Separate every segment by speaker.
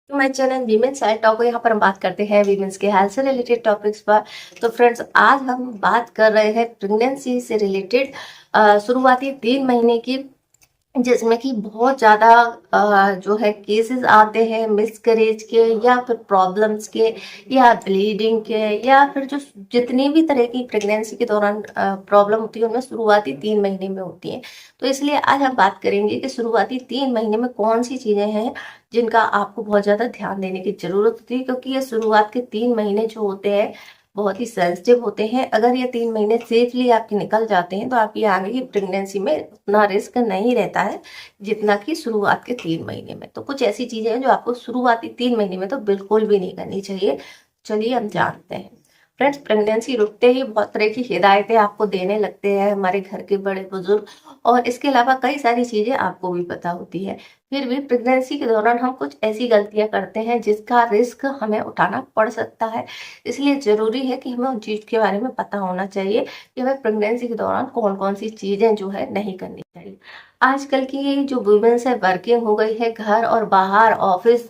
Speaker 1: तो my channel women's health talk. यहाँ पर हम बात करते हैं वीमेंस के हेल्थ से रिलेटेड टॉपिक्स पर। तो फ्रेंड्स, आज हम बात कर रहे हैं प्रेगनेंसी से रिलेटेड शुरुआती 3 महीने की, जिसमें कि बहुत ज़्यादा जो है केसेस आते हैं मिसकैरेज के, या फिर प्रॉब्लम्स के, या ब्लीडिंग के, या फिर जो जितनी भी तरह की प्रेगनेंसी के दौरान प्रॉब्लम होती है उनमें शुरुआती 3 महीने में होती हैं। तो इसलिए आज हम बात करेंगे कि शुरुआती 3 महीने में कौन सी चीज़ें हैं जिनका आपको बहुत ज़्यादा ध्यान देने की ज़रूरत होती है, क्योंकि ये शुरुआत के 3 महीने जो होते हैं बहुत ही सेंसिटिव होते हैं। अगर ये 3 महीने सेफली आपके निकल जाते हैं तो आपकी आगे की प्रेगनेंसी में उतना रिस्क नहीं रहता है जितना कि शुरुआत के 3 महीने में। तो कुछ ऐसी चीजें हैं जो आपको शुरुआती 3 महीने में तो बिल्कुल भी नहीं करनी चाहिए। चलिए हम जानते हैं। फ्रेंड्स, प्रेगनेंसी रुकते ही बहुत तरह की हिदायतें आपको देने लगते हैं हमारे घर के बड़े बुजुर्ग, और इसके अलावा कई सारी चीजें आपको भी पता होती है। फिर भी प्रेगनेंसी के दौरान हम कुछ ऐसी गलतियां करते हैं जिसका रिस्क हमें उठाना पड़ सकता है। इसलिए जरूरी है कि हमें उन चीज के बारे में पता होना चाहिए कि हमें प्रेगनेंसी के दौरान कौन कौन सी चीजें जो है नहीं करनी चाहिए। आजकल की जो वुमेन्स है वर्किंग हो गई है, घर और बाहर ऑफिस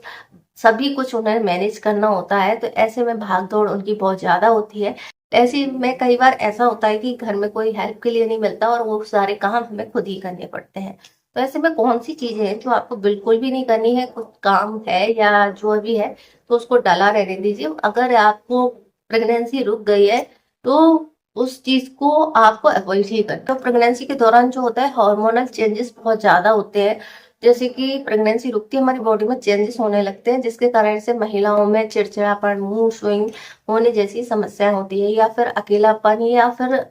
Speaker 1: सभी कुछ उन्हें मैनेज करना होता है, तो ऐसे में भाग दौड़ उनकी बहुत ज्यादा होती है। ऐसे में कई बार ऐसा होता है कि घर में कोई हेल्प के लिए नहीं मिलता और वो सारे काम हमें खुद ही करने पड़ते हैं। तो ऐसे में कौन सी चीजें हैं जो आपको बिल्कुल भी नहीं करनी है, कुछ काम है या जो भी है तो उसको डला रहने दीजिए। अगर आपको प्रेगनेंसी रुक गई है तो उस चीज को आपको अवॉइड ही करना। तो प्रेगनेंसी के दौरान जो होता है हार्मोनल चेंजेस बहुत ज्यादा होते हैं। जैसे कि प्रेगनेंसी रुकती है हमारी बॉडी में चेंजेस होने लगते हैं, जिसके कारण से महिलाओं में चिड़चिड़ापन, मूड स्विंग होने जैसी समस्याएं होती है, या फिर अकेलापन, या फिर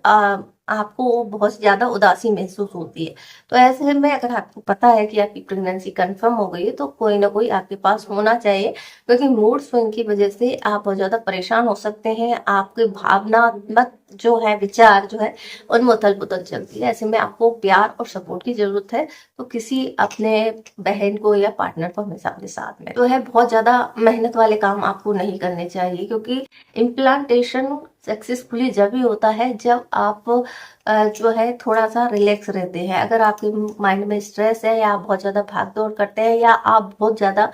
Speaker 1: आपको बहुत ज्यादा उदासी महसूस होती है। तो ऐसे में अगर आपको पता है कि आपकी प्रेगनेंसी कंफर्म हो गई है तो कोई ना कोई आपके पास होना चाहिए, क्योंकि मूड स्विंग की वजह से आप बहुत ज्यादा परेशान हो सकते हैं। आपके भावनात्मक जो है विचार जो है उनमें उथल पुथल चलती है। ऐसे में आपको प्यार और सपोर्ट की जरूरत है। तो किसी अपने बहन को या पार्टनर को हमेशा अपने साथ में तो है। बहुत ज्यादा मेहनत वाले काम आपको नहीं करने चाहिए, क्योंकि इम्प्लांटेशन सक्सेसफुली जब ही होता है जब आप जो है थोड़ा सा रिलैक्स रहते हैं। अगर आपके माइंड में स्ट्रेस है, या आप बहुत ज्यादा भाग दौड़ करते हैं, या आप बहुत ज्यादा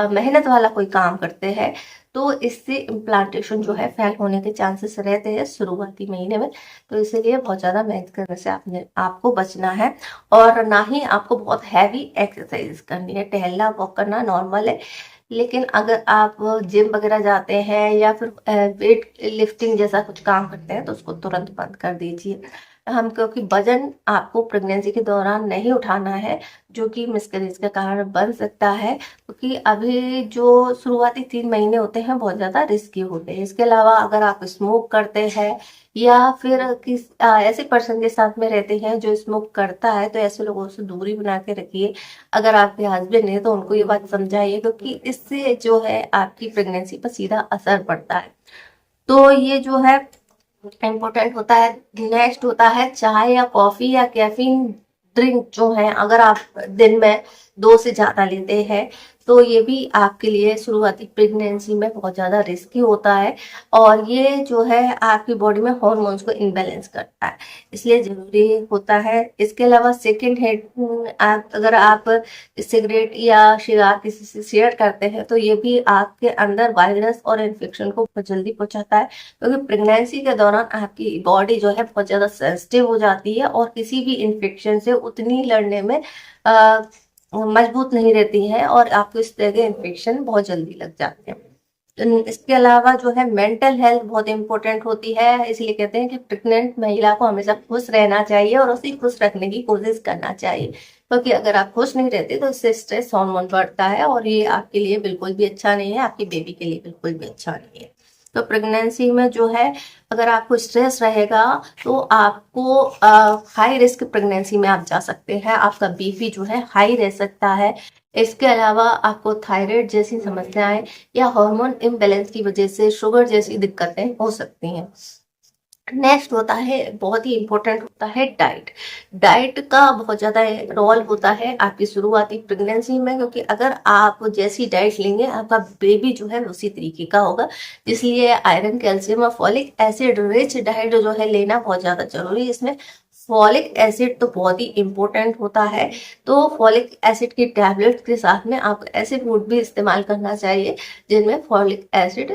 Speaker 1: मेहनत वाला कोई काम करते हैं, तो इससे इम्प्लांटेशन जो है फेल होने के चांसेस रहते हैं शुरुआती महीने में। तो इसीलिए बहुत ज्यादा मेहनत करने से आपने आपको बचना है, और ना ही आपको बहुत हैवी एक्सरसाइज करनी है। टहलना वॉक करना नॉर्मल है, लेकिन अगर आप जिम वगैरह जाते हैं या फिर वेट लिफ्टिंग जैसा कुछ काम करते हैं तो उसको तुरंत बंद कर दीजिए। हम क्योंकि वजन आपको प्रेगनेंसी के दौरान नहीं उठाना है, जो कि मिसकैरेज का कारण बन सकता है, क्योंकि अभी जो शुरुआती 3 महीने होते हैं बहुत ज्यादा रिस्की होते हैं। इसके अलावा अगर आप स्मोक करते हैं, या फिर ऐसे पर्सन के साथ में रहते हैं जो स्मोक करता है, तो ऐसे लोगों से दूरी बना के रखिए। अगर आपके हस्बैंड है तो उनको ये बात समझाइए, क्योंकि इससे जो है आपकी प्रेगनेंसी पर सीधा असर पड़ता है। तो ये जो है इम्पोर्टेंट होता है। नेक्स्ट होता है चाय या कॉफी या कैफीन ड्रिंक जो है, अगर आप दिन में 2 से ज्यादा लेते हैं तो ये भी आपके लिए शुरुआती प्रेगनेंसी में बहुत ज्यादा रिस्की होता है, और ये जो है आपकी बॉडी में हॉर्मोन्स को इनबैलेंस करता है, इसलिए जरूरी होता है। इसके अलावा सेकेंड हैंड अगर आप सिगरेट या शराब किसी से शेयर करते हैं तो ये भी आपके अंदर वायरस और इन्फेक्शन को बहुत जल्दी पहुंचाता है, क्योंकि प्रेगनेंसी के दौरान आपकी बॉडी जो है बहुत ज्यादा सेंसिटिव हो जाती है और किसी भी इन्फेक्शन से उतनी लड़ने में मजबूत नहीं रहती है, और आपको इस तरह के इन्फेक्शन बहुत जल्दी लग जाते हैं। इसके अलावा जो है मेंटल हेल्थ बहुत इंपॉर्टेंट होती है, इसलिए कहते हैं कि प्रेग्नेंट महिला को हमेशा खुश रहना चाहिए और उसे खुश रखने की कोशिश करना चाहिए, क्योंकि अगर आप खुश नहीं रहते तो इससे स्ट्रेस हार्मोन बढ़ता है, और ये आपके लिए बिल्कुल भी अच्छा नहीं है, आपकी बेबी के लिए बिल्कुल भी अच्छा नहीं है। तो प्रेगनेंसी में जो है अगर आपको स्ट्रेस रहेगा तो आपको हाई रिस्क प्रेगनेंसी में आप जा सकते हैं, आपका बीपी जो है हाई रह सकता है। इसके अलावा आपको थायराइड जैसी समस्याएं या हार्मोन इम्बैलेंस की वजह से शुगर जैसी दिक्कतें हो सकती हैं। नेक्स्ट होता है, बहुत ही इंपॉर्टेंट होता है डाइट। डाइट का बहुत ज्यादा रोल होता है आपकी शुरुआती प्रेगनेंसी में, क्योंकि अगर आप जैसी डाइट लेंगे आपका बेबी जो है उसी तरीके का होगा। इसलिए आयरन, कैल्शियम और फॉलिक एसिड रिच डाइट जो है लेना बहुत ज्यादा जरूरी है। इसमें फॉलिक एसिड तो बहुत ही इम्पोर्टेंट होता है। तो फॉलिक एसिड की टैबलेट के साथ में आपको ऐसे फूड भी इस्तेमाल करना चाहिए जिनमें फॉलिक एसिड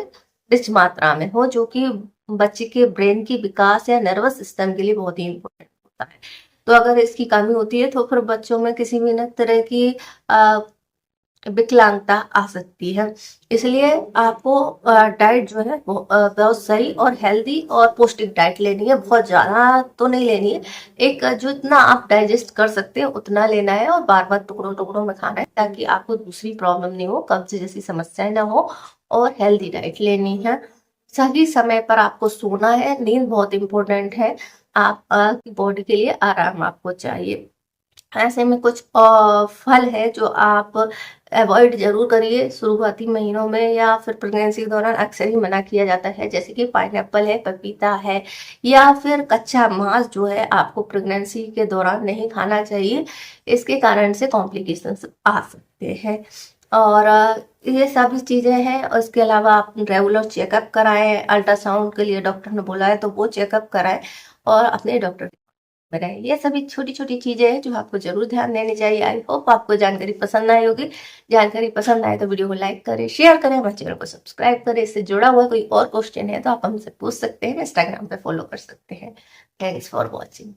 Speaker 1: रिच मात्रा में हो, जो कि बच्चे के ब्रेन की विकास या नर्वस सिस्टम के लिए बहुत ही इम्पोर्टेंट होता है। तो अगर इसकी कमी होती है तो फिर बच्चों में किसी भी न तरह की विकलांगता आ सकती है। इसलिए आपको डाइट जो है वो बहुत सही और हेल्दी और पौष्टिक डाइट लेनी है। बहुत ज़्यादा तो नहीं लेनी है, एक जितना आप डाइजेस्ट कर सकते हैं उतना लेना है और बार बार टुकड़ों टुकड़ों में खाना है, ताकि आपको दूसरी प्रॉब्लम नहीं हो, कब्ज जैसी समस्याएं ना हो। और हेल्दी डाइट लेनी है। सही समय पर आपको सोना है, नींद बहुत इंपॉर्टेंट है। आप की बॉडी के लिए आराम आपको चाहिए। ऐसे में कुछ फल है जो आप अवॉइड जरूर करिए शुरुआती महीनों में या फिर प्रेगनेंसी के दौरान, अक्सर ही मना किया जाता है, जैसे कि पाइनएप्पल है, पपीता है, या फिर कच्चा मांस जो है आपको प्रेगनेंसी के दौरान नहीं खाना चाहिए। इसके कारण से कॉम्प्लिकेशंस आ सकते हैं। और ये सभी चीजें हैं। और इसके अलावा आप रेगुलर चेकअप कराएं, अल्ट्रासाउंड के लिए डॉक्टर ने बोला है तो वो चेकअप कराएं और अपने डॉक्टर बनाए। ये सभी छोटी छोटी चीजें हैं जो आपको जरूर ध्यान देनी चाहिए। आई होप आपको जानकारी पसंद आई होगी। जानकारी पसंद आए तो वीडियो को लाइक करें, शेयर करें, हमारे चैनल को सब्सक्राइब करें। इससे जुड़ा हुआ कोई और क्वेश्चन है तो आप हमसे पूछ सकते हैं, इंस्टाग्राम पे फॉलो कर सकते हैं। Thanks for watching.